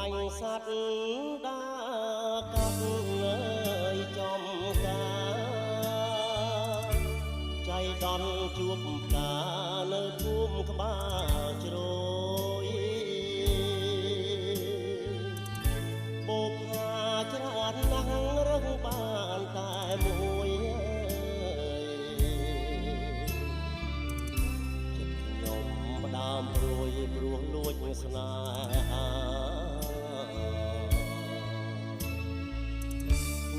បាញ់សัตว์ដើរកាត់លើចំការចៃដន្យជួបផ្កានៅភូមិក្បាលជ្រោយបូផាច្រើនណាស់រឹងបានតែមួយចិត្តខ្ញុំផ្ដើមព្រួយព្រោះលួចស្នេហា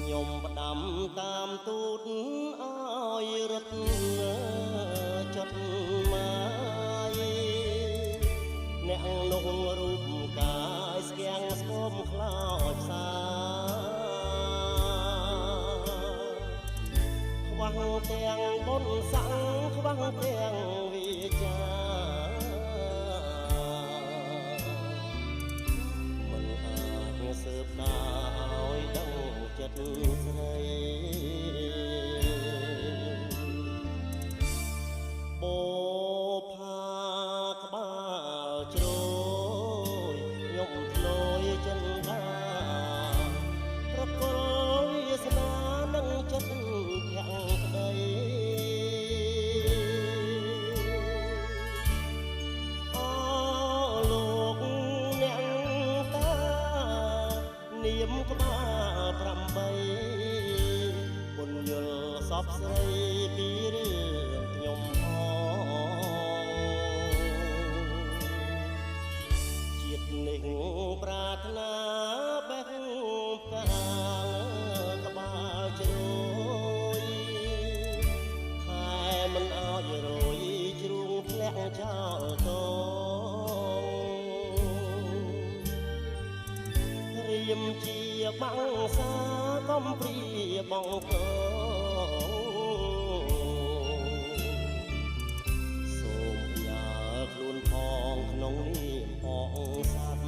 ខ្ញុំផ្ដាំតាមទូតឲ្យរត់ចិត្តម៉ាយអ្នកនោះរូបកាយស្គាំងស្គមខ្លោចផ្សាខ្វះទាំងបុណ្យស័ក្តិខ្វះទាំងវិជ្ជាមិនអាចស៊ើបដោយដឹងចិត្តស្រីបូផាក្បាលជ្រោយខ្ញុំធ្លោយចិនដាប្រកល់វាសនានឹងចិត្តភាំងក្ដីអូលោកអ្នកតានាមក្បាល8បុណ្យយល់សពស្រីពីរឿងខ្ញុំជាតិនេះប្រាថ្នាបេះផ្កាក្បាលជ្រោយខែមិនអោយរយជ្រួងធ្លាក់ចោលតងរៀមជាបាំងសាកំព្រាបងកសូមយ៉ាខ្លួនផងក្នុងនាមផងសត្វ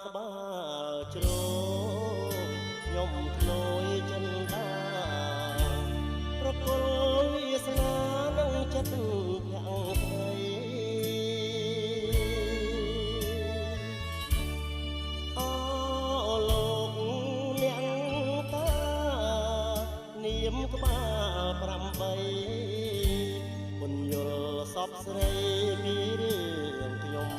ក្បាលជ្រោយខ្ញុំធ្លោយចិនដាប្រគល់វាសនានឹងចិត្តភាំងក្ដីអូលោកអ្នកតានាមក្បាល8បុណ្យយល់សពស្រីពីរឿងខ្ញុំ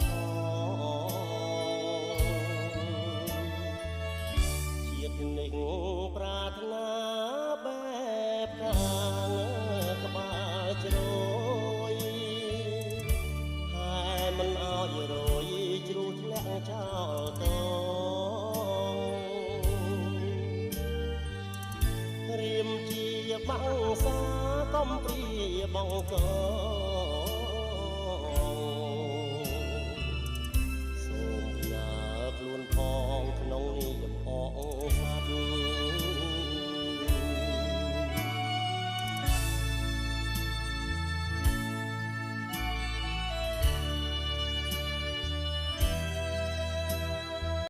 នេះប្រាថ្នាបែបខាងក្បាលជ្រោយហើយមិនអោយរយជ្រុះធ្លាក់ចោលតងរៀមជាបាំងសាកំព្រាបងក